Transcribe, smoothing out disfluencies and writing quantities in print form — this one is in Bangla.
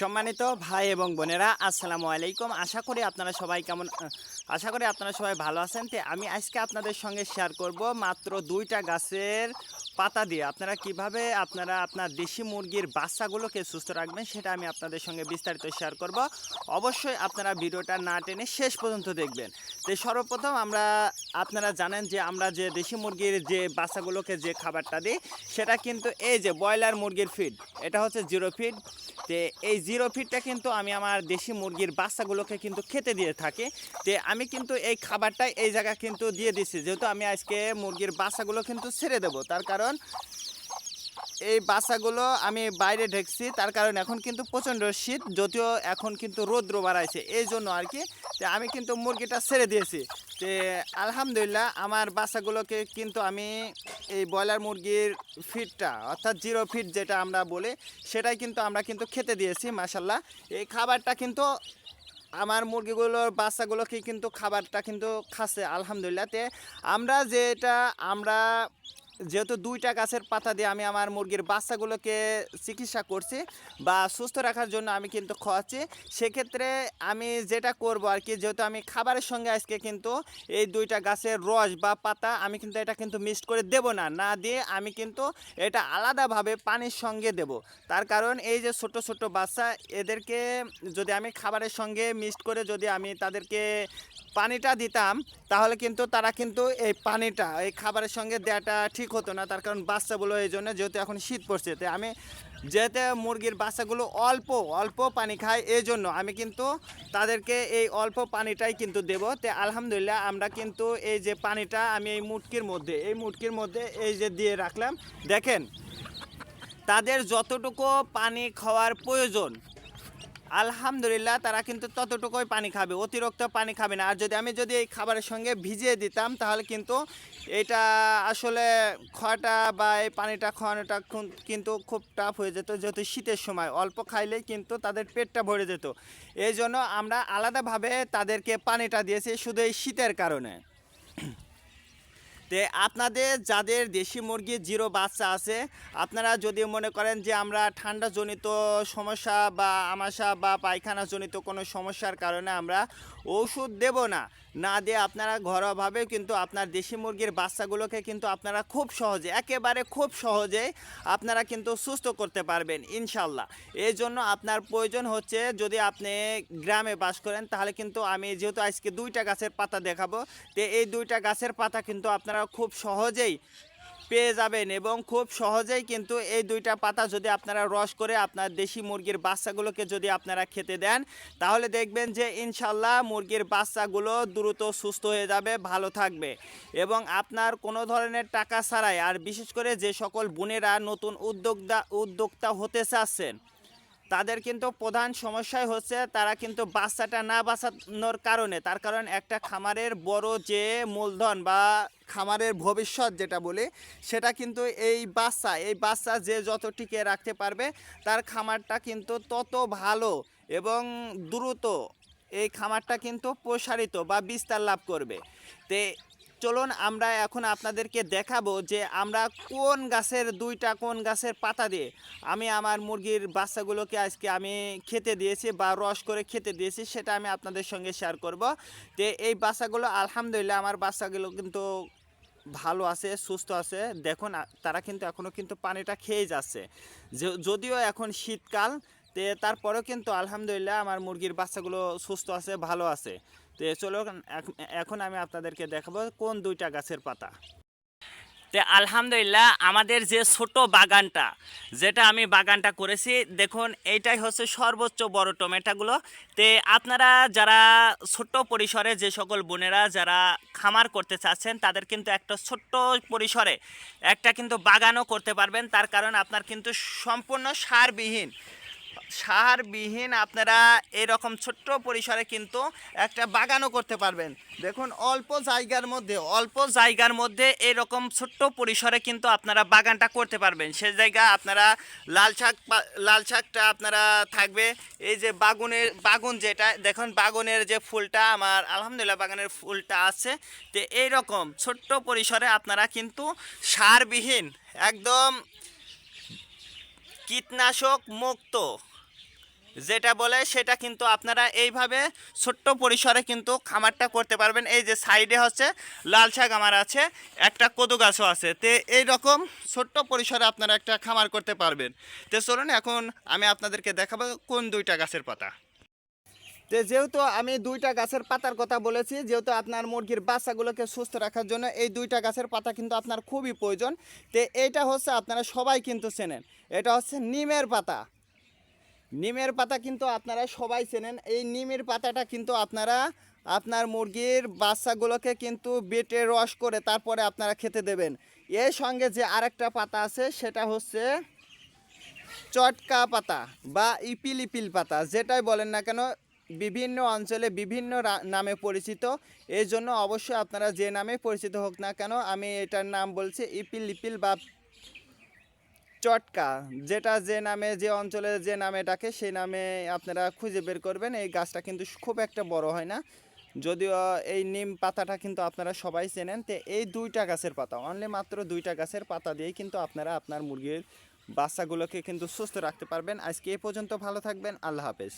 সম্মানিত ভাই এবং বোনেরা আসসালামু আলাইকুম। আশা করি আপনারা সবাই ভালো আছেন। আমি আজকে আপনাদের সঙ্গে শেয়ার করব মাত্র 2টা গাছের পাতা দিয়ে আপনারা কিভাবে আপনার দেশি মুরগির বাচ্চাগুলোকে সুস্থ রাখবেন, সেটা আমি আপনাদের সঙ্গে বিস্তারিত শেয়ার করব। অবশ্যই আপনারা ভিডিওটা না টেনে শেষ পর্যন্ত দেখবেন। সর্বপ্রথম আপনারা জানেন যে আমরা যে দেশি মুরগির যে বাচ্চাগুলোকে যে খাবারটা দিই, সেটা কিন্তু এই যে ব্রয়লার মুরগির ফিড, এটা হচ্ছে 0 ফিড। এই 0 ফিডটা কিন্তু আমি আমার দেশি মুরগির বাচ্চাগুলোকে কিন্তু খেতে দিয়ে থাকি। আমি কিন্তু এই খাবারটাই এই জায়গা কিন্তু দিয়ে দিচ্ছি, যেহেতু আমি আজকে মুরগির বাচ্চাগুলো কিন্তু ছেড়ে দেবো। তার কারণ এই বাচ্চাগুলো আমি বাইরে ঢেকছি, তার কারণ এখন কিন্তু প্রচণ্ড শীত, যদিও এখন কিন্তু রৌদ্র বাড়াইছে, এই জন্য আর কি। আমি কিন্তু মুরগিটা ছেড়ে দিয়েছি। আলহামদুলিল্লাহ আমার বাচ্চাগুলোকে কিন্তু আমি এই ব্রয়লার মুরগির ফিডটা, অর্থাৎ 0 ফিড যেটা আমরা বলি, সেটাই কিন্তু আমরা কিন্তু খেতে দিয়েছি। মাশাল্লাহ এই খাবারটা কিন্তু আমার মুরগিগুলোর বাচ্চাগুলোকে কিন্তু খাবারটা কিন্তু খাচ্ছে আলহামদুলিল্লাহ। আমরা যেহেতু 2টা গাছের পাতা দিয়ে আমি আমার মুরগির বাচ্চাগুলোকে চিকিৎসা করছি বা সুস্থ রাখার জন্য আমি কিন্তু খাওয়াচ্ছি, সেক্ষেত্রে আমি যেটা করব আর কি, যেহেতু আমি খাবারের সঙ্গে আজকে কিন্তু এই 2টা গাছের রস বা পাতা আমি কিন্তু এটা কিন্তু মিক্সড করে দেব না, না দিয়ে আমি কিন্তু এটা আলাদাভাবে পানির সঙ্গে দেব। তার কারণ এই যে ছোট ছোট বাচ্চা, এদেরকে যদি আমি খাবারের সঙ্গে মিক্সড করে যদি আমি তাদেরকে পানিটা দিতাম, তাহলে কিন্তু তারা কিন্তু এই পানিটা এই খাবারের সঙ্গে দেওয়াটা ঠিক হতো না। তার কারণ বাচ্চাগুলো এই জন্য, যেহেতু এখন শীত পড়ছে, আমি যেহেতু মুরগির বাচ্চাগুলো অল্প অল্প পানি খায়, এই জন্য আমি কিন্তু তাদেরকে এই অল্প পানিটাই কিন্তু দেবো। আলহামদুলিল্লাহ আমরা কিন্তু এই যে পানিটা আমি এই মুটকির মধ্যে এই যে দিয়ে রাখলাম, দেখেন তাদের যতটুকু পানি খাওয়ার প্রয়োজন আলহামদুলিল্লাহ তারা কিন্তু ততটুকুই পানি খাবে, অতিরিক্ত পানি খাবে না। আর যদি এই খাবারের সঙ্গে ভিজিয়ে দিতাম, তাহলে কিন্তু এটা আসলে খাওয়াটা বা এই পানিটা খাওয়ানোটা কিন্তু খুব টাফ হয়ে যেত, যেহেতু শীতের সময় অল্প খাইলেই কিন্তু তাদের পেটটা ভরে যেত। এই জন্য আমরা আলাদাভাবে তাদেরকে পানিটা দিয়েছি শুধু এই শীতের কারণে। আপনাদের যাদের দেশি মুরগির 0 বাচ্চা আছে, আপনারা যদি মনে করেন যে আমরা ঠান্ডাজনিত সমস্যা বা আমাশা বা পায়খানাজনিত কোনো সমস্যার কারণে আমরা ওষুধ দেব না, না দিয়ে আপনারা ঘরোয়াভাবে কিন্তু আপনার দেশি মুরগির বাচ্চাগুলোকে কিন্তু আপনারা একেবারে খুব সহজেই আপনারা কিন্তু সুস্থ করতে পারবেন ইনশাল্লাহ। এই জন্য আপনার প্রয়োজন হচ্ছে, যদি আপনি গ্রামে বাস করেন, তাহলে কিন্তু আমি যেহেতু আজকে 2টা গাছের পাতা দেখাবো, এই 2টা গাছের পাতা কিন্তু আপনারা খুব সহজেই পেয়ে যাবেন, এবং খুব সহজেই কিন্তু এই 2টা পাতা যদি আপনারা রস করে আপনার দেশি মুরগির বাচ্চাগুলোকে যদি আপনারা খেতে দেন, তাহলে দেখবেন যে ইনশাল্লাহ মুরগির বাচ্চাগুলো দ্রুত সুস্থ হয়ে যাবে, ভালো থাকবে, এবং আপনার কোনো ধরনের টাকা ছাড়াই। আর বিশেষ করে যে সকল বোনেরা নতুন উদ্যোক্তা হতে চাচ্ছেন, তাদের কিন্তু প্রধান সমস্যাই হচ্ছে তারা কিন্তু বাচ্চাটা না বাঁচানোর কারণে, তার কারণ একটা খামারের বড় যে মূলধন বা খামারের ভবিষ্যৎ যেটা বলি, সেটা কিন্তু এই বাচ্চা যে যত টিকে রাখতে পারবে, তার খামারটা কিন্তু তত ভালো এবং দ্রুত এই খামারটা কিন্তু প্রসারিত বা বিস্তার লাভ করবে। তে চলুন আমরা এখন আপনাদেরকে দেখাবো যে আমরা কোন গাছের পাতা দিয়ে আমি আমার মুরগির বাচ্চাগুলোকে আজকে আমি খেতে দিয়েছি বা রস করে খেতে দিয়েছি, সেটা আমি আপনাদের সঙ্গে শেয়ার করব। এই বাচ্চাগুলো আলহামদুলিল্লাহ আমার বাচ্চাগুলো কিন্তু ভালো আছে, সুস্থ আছে। দেখুন তারা কিন্তু এখনও কিন্তু পানিটা খেয়ে যাচ্ছে, যদিও এখন শীতকাল, তারপরেও কিন্তু আলহামদুলিল্লাহ আমার মুরগির বাচ্চাগুলো সুস্থ আছে, ভালো আছে। চলো এখন আমি আপনাদেরকে দেখাবো কোন 2টা গাছের পাতা। আলহামদুলিল্লাহ আমাদের যে ছোট বাগানটা, যেটা আমি বাগানটা করেছি, দেখুন এইটাই হচ্ছে সর্বোচ্চ বড় টমেটোগুলো। আপনারা যারা ছোট্ট পরিসরে যে সকল বোনেরা যারা খামার করতে চাচ্ছেন, তাদের কিন্তু একটা ছোট্ট পরিসরে একটা কিন্তু বাগানও করতে পারবেন। তার কারণ আপনার কিন্তু সম্পূর্ণ সারবিহীন আপনারা এরকম ছোট্ট পরিসরে কিন্তু একটা বাগানও করতে পারবেন। দেখুন অল্প জায়গার মধ্যে এরকম ছোট্ট পরিসরে কিন্তু আপনারা বাগানটা করতে পারবেন। সে জায়গা আপনারা লাল শাকটা আপনারা থাকবে, এই যে বাগুন যেটা দেখুন, বাগুনের যে ফুলটা আমার আলহামদুলিল্লাহ বাগানের ফুলটা আছে। এইরকম ছোট্ট পরিসরে আপনারা কিন্তু সারবিহীন একদম কীটনাশক মুক্ত যেটা বলে সেটা কিন্তু আপনারা এইভাবে ছোট্ট পরিসরে কিন্তু খামারটা করতে পারবেন। এই যে সাইডে হচ্ছে লাল শাক আমার আছে, একটা কদু গাছও আছে, তে এইরকম ছোট্ট পরিসরে আপনারা একটা খামার করতে পারবেন। তো চলুন এখন আমি আপনাদেরকে দেখাবো কোন দুইটা গাছের পাতা। তো যেহেতু আমি দুইটা গাছের পাতার কথা বলেছি, যেহেতু আপনার মুরগির বাচ্চাগুলোকে সুস্থ রাখার জন্য এই দুইটা গাছের পাতা কিন্তু আপনার খুবই প্রয়োজন। তো এইটা হচ্ছে আপনারা সবাই কিন্তু চেনেন, এটা হচ্ছে নিমের পাতা। নিমের পাতা কিন্তু আপনারা সবাই চেনেন। এই নিমের পাতাটা কিন্তু আপনারা আপনার মুরগির বাচ্চাগুলোকে কিন্তু বেটে রস করে তারপরে আপনারা খেতে দেবেন। এর সঙ্গে যে আরেকটা পাতা আছে সেটা হচ্ছে চটকা পাতা বা ইপিল ইপিল পাতা, যেটাই বলেন না কেন বিভিন্ন অঞ্চলে বিভিন্ন নামে পরিচিত। এই জন্য অবশ্যই আপনারা যে নামে পরিচিত হোক না কেন আমি এটার নাম বলছি ইপিল ইপিল বা চটকা, যেটা যে নামে যে অঞ্চলে যে নামে ডাকে সেই নামে আপনারা খুঁজে বের করবেন। এই গাছটা কিন্তু খুব একটা বড় হয় না, যদিও এই নিম পাতাটা কিন্তু আপনারা সবাই চেনেন। তো এই দুইটা গাছের পাতা, অনলি মাত্র দুইটা গাছের পাতা দিয়েই কিন্তু আপনারা আপনার মুরগির বাচ্চাগুলোকে কিন্তু সুস্থ রাখতে পারবেন। আজকে এই পর্যন্ত, ভালো থাকবেন, আল্লাহ হাফেজ।